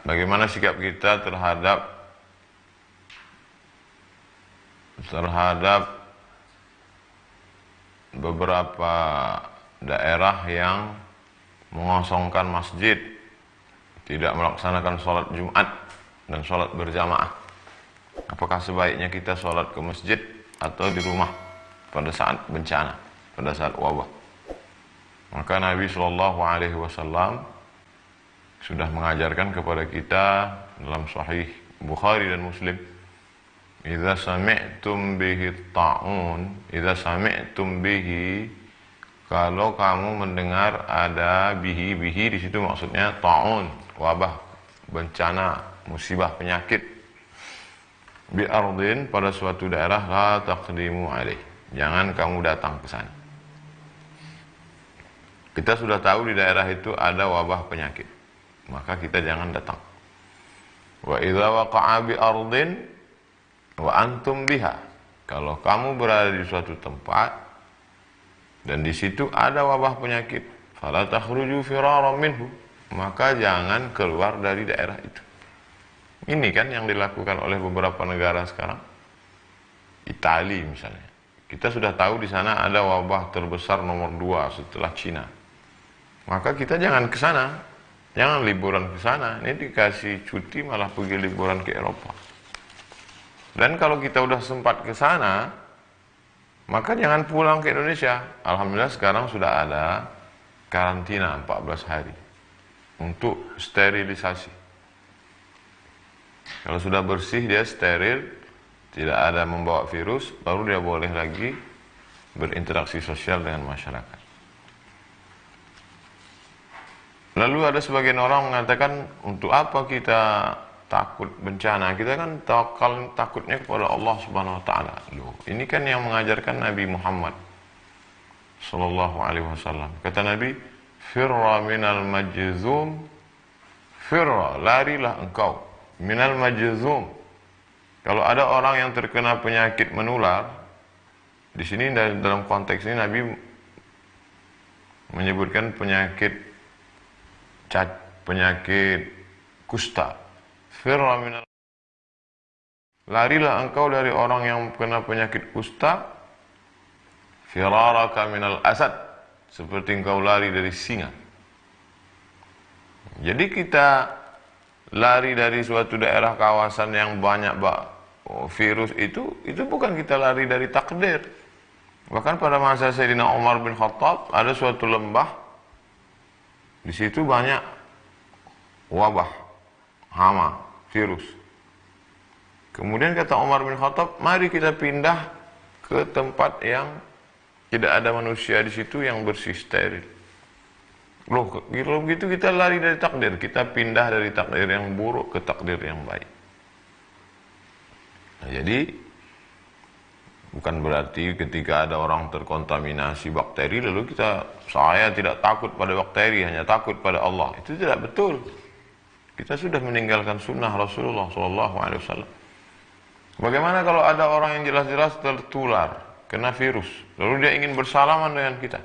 bagaimana sikap kita terhadap beberapa daerah yang mengosongkan masjid, tidak melaksanakan sholat Jumat dan sholat berjamaah. Apakah sebaiknya kita sholat ke masjid atau di rumah pada saat bencana, pada saat wabah? Maka Nabi SAW sudah mengajarkan kepada kita dalam Sahih Bukhari dan Muslim, idza sami'tum bihi ta'un, idza sami'tum bihi, kalau kamu mendengar ada bihi di situ maksudnya ta'un, wabah, bencana, musibah, penyakit, bi ardin, pada suatu daerah, la taqdimu alaih, jangan kamu datang ke sana. Kita sudah tahu di daerah itu ada wabah penyakit, maka kita jangan datang. Wa idza waqa'a bi ardin wa antum biha, kalau kamu berada di suatu tempat dan di situ ada wabah penyakit, fala takhruju firaran minhu, maka jangan keluar dari daerah itu. Ini kan yang dilakukan oleh beberapa negara sekarang. Italia misalnya, kita sudah tahu di sana ada wabah terbesar nomor 2 setelah Cina, maka kita jangan ke sana, jangan liburan ke sana. Ini dikasih cuti malah pergi liburan ke Eropa. Dan kalau kita udah sempat ke sana, maka jangan pulang ke Indonesia. Alhamdulillah sekarang sudah ada karantina 14 hari untuk sterilisasi. Kalau sudah bersih, dia steril, tidak ada membawa virus, baru dia boleh lagi berinteraksi sosial dengan masyarakat. Lalu ada sebagian orang mengatakan, untuk apa kita takut bencana? Kita kan takutnya kepada Allah Subhanahu wa taala. Loh, ini kan yang mengajarkan Nabi Muhammad sallallahu alaihi wasallam. Kata Nabi, firra minal majzum, firra, larilah engkau, minal majzum. Kalau ada orang yang terkena penyakit menular, di sini dalam konteks ini Nabi menyebutkan penyakit kusta. Firra minal, larilah engkau dari orang yang kena penyakit kusta, firaraka minal asad, seperti engkau lari dari singa. Jadi kita lari dari suatu daerah kawasan yang banyak virus itu bukan kita lari dari takdir. Bahkan pada masa Sayyidina Umar bin Khattab ada suatu lembah, di situ banyak wabah, hama, virus. Kemudian kata Umar bin Khattab, mari kita pindah ke tempat yang tidak ada manusia di situ, yang bersih, steril. Loh, kalau begitu kita lari dari takdir, kita pindah dari takdir yang buruk ke takdir yang baik. Nah, jadi bukan berarti ketika ada orang terkontaminasi bakteri lalu saya tidak takut pada bakteri, hanya takut pada Allah. Itu tidak betul. Kita sudah meninggalkan sunnah Rasulullah SAW. Bagaimana kalau ada orang yang jelas-jelas tertular, kena virus, lalu dia ingin bersalaman dengan kita?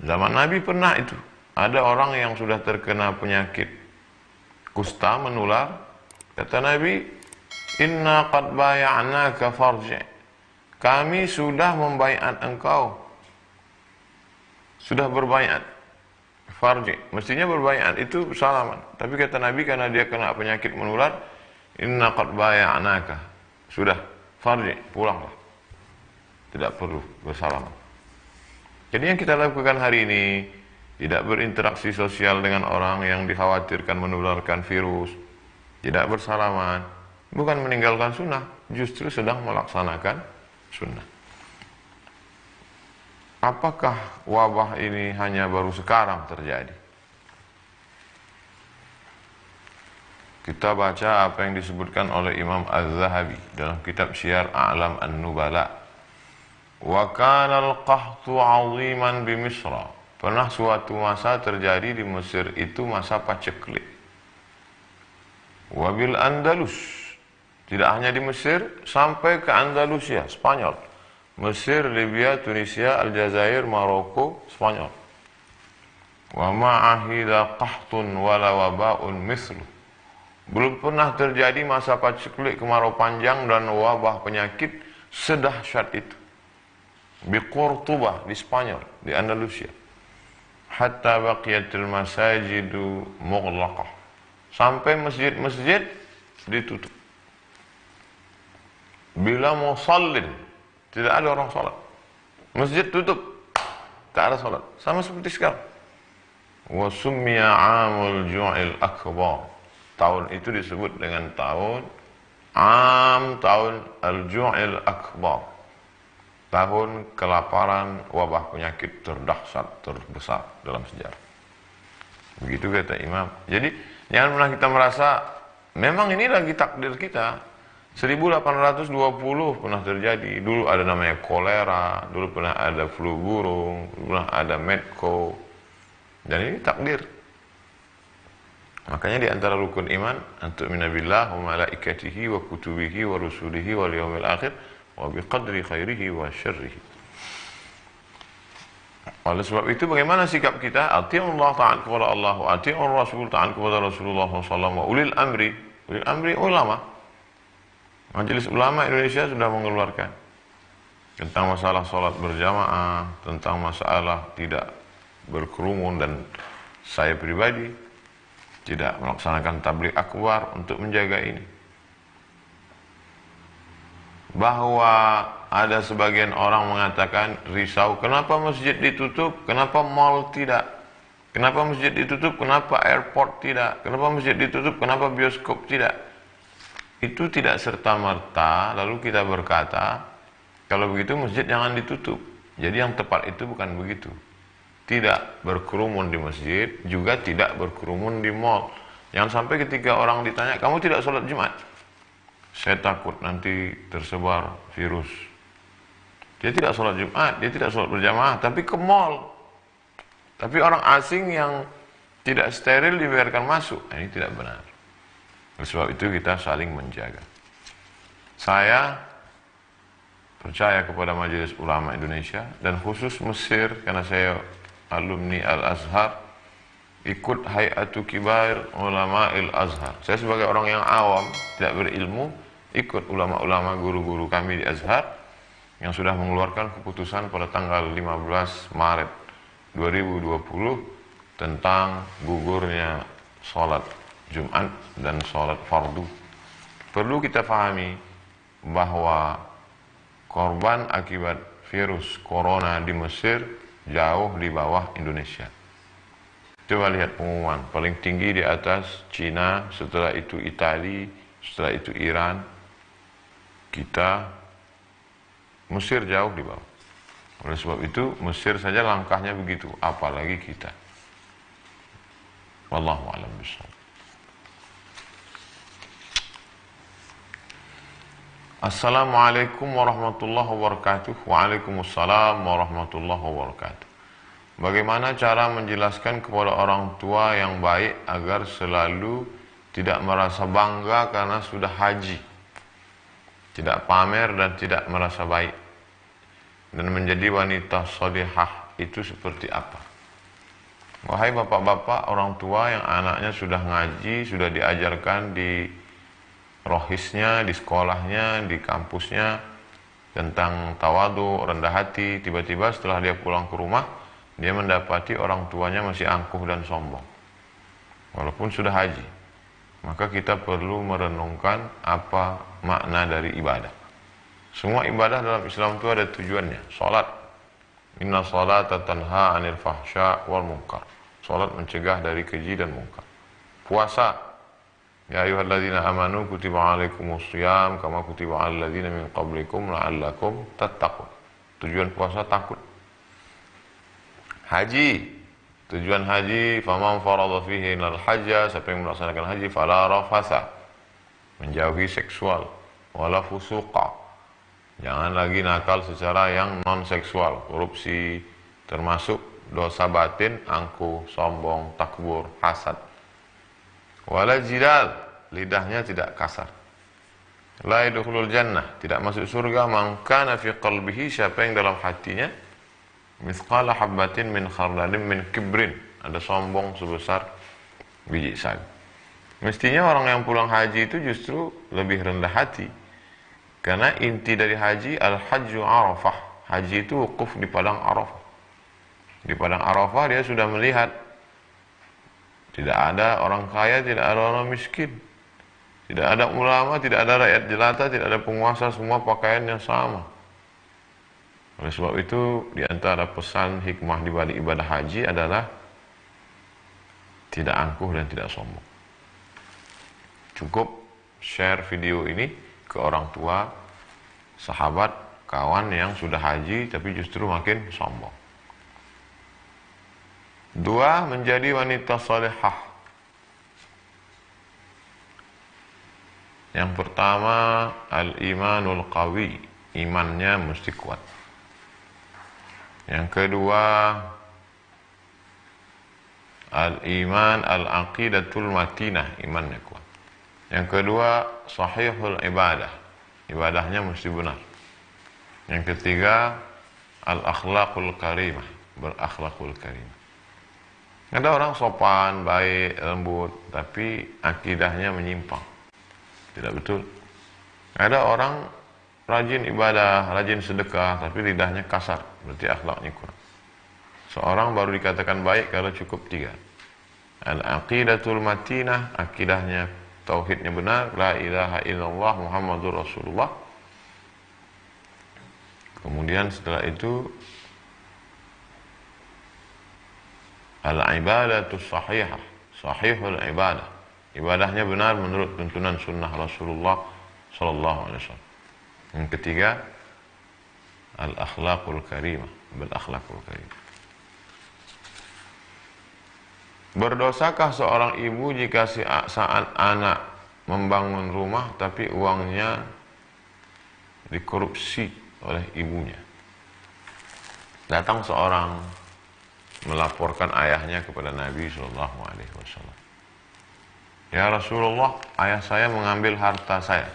Zaman Nabi pernah itu. Ada orang yang sudah terkena penyakit kusta menular. Kata Nabi, inna qad baya'naka farji'. Kami sudah membaiat engkau. Sudah berbaiat. Farji'. Mestinya berbaiat itu salaman. Tapi kata Nabi, karena dia kena penyakit menular, inna qad baya'naka. Sudah. Farji'. Pulanglah. Tidak perlu bersalaman. Jadi yang kita lakukan hari ini, tidak berinteraksi sosial dengan orang yang dikhawatirkan menularkan virus. Tidak bersalaman. Bukan meninggalkan sunnah, justru sedang melaksanakan sunnah. Apakah wabah ini hanya baru sekarang terjadi? Kita baca apa yang disebutkan oleh Imam Az-Zahabi dalam kitab Syiar A'lam An-Nubala. Wa kana al-qahtu 'aziman bi Misra. Pernah suatu masa terjadi di Mesir itu masa paceklik. Wa bil Andalus. Tidak hanya di Mesir, sampai ke Andalusia, Spanyol. Mesir, Libya, Tunisia, Aljazair, Maroko, Spanyol. Wa ma'ahida qahtun wala waba'un mislu. Belum pernah terjadi masa paceklik kemarau panjang dan wabah penyakit sedahsyat itu. Di Cordoba, di Spanyol, di Andalusia. Hatta baqiyatil masajidu mughlaqah. Sampai masjid-masjid ditutup. Bila musallin, tidak ada orang salat. Masjid tutup, tak ada salat. Sama seperti sekarang. Wa summiya 'amul ju'il akbar. Tahun itu disebut dengan tahun al-ju'il akbar. Tahun kelaparan, wabah penyakit terdahsyat, terbesar dalam sejarah. Begitu kata Imam. Jadi jangan pernah kita merasa memang ini lagi takdir kita. 1820 pernah terjadi. Dulu ada namanya kolera, dulu pernah ada flu burung, dulu pernah ada medco. Dan ini takdir. Makanya di antara rukun iman, antu'mina billah wa malaikatihi wa kutubihi wa rusulihi wal yawmil akhir wa biqadri khairihi wa syarrihi. Oleh sebab itu bagaimana sikap kita? Ati'ullah ta'ala kepada Allah, ati'ur Rasul ta'ala kepada Rasulullah SAW, wa ulil amri ulama. Majelis Ulama Indonesia sudah mengeluarkan tentang masalah sholat berjamaah, tentang masalah tidak berkerumun, dan saya pribadi tidak melaksanakan tabligh akbar untuk menjaga ini. Bahwa ada sebagian orang mengatakan risau, kenapa masjid ditutup, kenapa mall tidak, kenapa masjid ditutup, kenapa airport tidak, kenapa masjid ditutup, kenapa bioskop tidak. Itu tidak serta-merta lalu kita berkata, kalau begitu masjid jangan ditutup. Jadi yang tepat itu bukan begitu. Tidak berkerumun di masjid, juga tidak berkerumun di mall. Jangan sampai ketika orang ditanya, kamu tidak sholat Jumat? Saya takut nanti tersebar virus. Dia tidak sholat Jumat, dia tidak sholat berjamaah, tapi ke mall. Tapi orang asing yang tidak steril dibiarkan masuk. Ini tidak benar. Oleh sebab itu kita saling menjaga. Saya percaya kepada Majelis Ulama Indonesia, dan khusus Mesir, karena saya alumni Al-Azhar, ikut Hay'atu Kibar Ulama Al-Azhar. Saya sebagai orang yang awam, tidak berilmu, ikut ulama-ulama guru-guru kami di Azhar yang sudah mengeluarkan keputusan pada tanggal 15 Maret 2020 tentang gugurnya sholat Jumat dan sholat fardu. Perlu kita pahami bahwa korban akibat virus corona di Mesir jauh di bawah Indonesia. Coba lihat pengumuman, paling tinggi di atas Cina, setelah itu Italia, setelah itu Iran, kita, Mesir jauh di bawah. Oleh sebab itu Mesir saja langkahnya begitu, apalagi kita. Wallahu a'lam bishawab. Assalamualaikum warahmatullahi wabarakatuh. Waalaikumsalam warahmatullahi wabarakatuh. Bagaimana cara menjelaskan kepada orang tua yang baik agar selalu tidak merasa bangga karena sudah haji, tidak pamer dan tidak merasa baik, dan menjadi wanita sholihah itu seperti apa? Wahai bapak-bapak, orang tua yang anaknya sudah ngaji, sudah diajarkan di rohisnya, di sekolahnya, di kampusnya tentang tawadu, rendah hati, tiba-tiba setelah dia pulang ke rumah, dia mendapati orang tuanya masih angkuh dan sombong walaupun sudah haji. Maka kita perlu merenungkan apa makna dari ibadah. Semua ibadah dalam Islam itu ada tujuannya. Salat, inna salata tanha anil fahsya wal munkar. Salat mencegah dari keji dan munkar. Puasa, ya ayyuhalladzina amanu kutiba alaikumus shiyam kama kutiba alal ladzina min qablikum la'allakum tattaqun. Tujuan puasa takut. Haji, tujuan haji, faman farada fihi al hajja, siapa yang melaksanakan haji, fala rafasa, menjauhi seksual, wala fusuqa, jangan lagi nakal secara yang non seksual, korupsi, termasuk dosa batin, angkuh, sombong, takbur, hasad. Wala jidal, lidahnya tidak kasar. La yadkhulul jannah, tidak masuk surga, man kana fi qalbihi, siapa yang dalam hatinya mithqala habbatin min khardalin min kibrin, ada sombong sebesar biji sawi. Mestinya orang yang pulang haji itu justru lebih rendah hati. Karena inti dari haji, al-hajju arafah. Haji itu wukuf di padang Arafah. Di padang Arafah dia sudah melihat tidak ada orang kaya, tidak ada orang miskin. Tidak ada ulama, tidak ada rakyat jelata, tidak ada penguasa, semua pakaiannya sama. Oleh sebab itu, di antara pesan hikmah di balik ibadah haji adalah tidak angkuh dan tidak sombong. Cukup share video ini ke orang tua, sahabat, kawan yang sudah haji tapi justru makin sombong. 2. Menjadi wanita salihah. Yang pertama, al-imanul qawi, imannya mesti kuat. Yang kedua, al-iman al-aqidatul matinah, imannya kuat. Yang kedua, sahihul ibadah, ibadahnya mesti benar. Yang ketiga, al-akhlaqul karimah, berakhlakul karimah. Ada orang sopan, baik, lembut, tapi akidahnya menyimpang. Tidak betul. Ada orang rajin ibadah, rajin sedekah, tapi lidahnya kasar, berarti akhlaknya kurang. Seorang baru dikatakan baik kalau cukup 3. Al-aqidatul matinah, akidahnya, tauhidnya benar, la ilaha illallah Muhammadur Rasulullah. Kemudian setelah itu al-ibadatus sahihah, sahihul ibadah, ibadahnya benar menurut tuntunan sunnah Rasulullah sallallahu alaihi wasallam. Yang ketiga, al-akhlaqul karimah, berakhlakul karimah. Berdosakah seorang ibu jika saat anak membangun rumah tapi uangnya dikorupsi oleh ibunya? Datang seorang melaporkan ayahnya kepada Nabi SAW. Ya Rasulullah, ayah saya mengambil harta saya.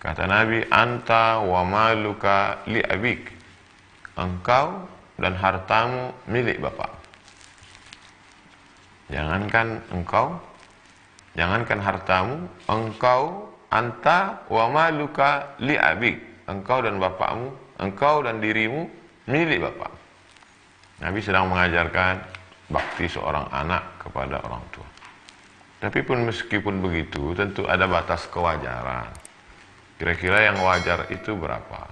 Kata Nabi, anta wa maluka li abik. Engkau dan hartamu milik bapak. Jangankan hartamu, engkau, anta wa maluka li abik. Engkau dan bapakmu, engkau dan dirimu milik bapak. Nabi sedang mengajarkan bakti seorang anak kepada orang tua. Tapi pun meskipun begitu, tentu ada batas kewajaran. Kira-kira yang wajar itu berapa?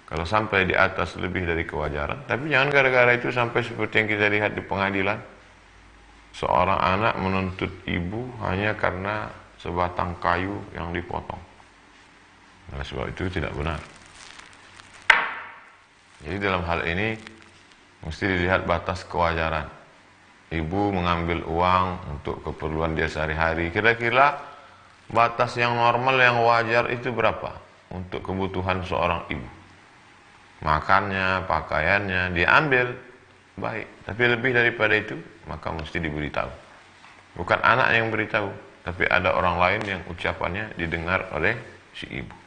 Kalau sampai di atas lebih dari kewajaran, tapi jangan gara-gara itu sampai seperti yang kita lihat di pengadilan. Seorang anak menuntut ibu hanya karena sebatang kayu yang dipotong. Nah, sebab itu tidak benar. Jadi dalam hal ini mesti dilihat batas kewajaran. Ibu mengambil uang untuk keperluan dia sehari-hari. Kira-kira batas yang normal, yang wajar itu berapa untuk kebutuhan seorang ibu? Makannya, pakaiannya, diambil, baik. Tapi lebih daripada itu, maka mesti diberitahu. Bukan anak yang beritahu, tapi ada orang lain yang ucapannya didengar oleh si ibu.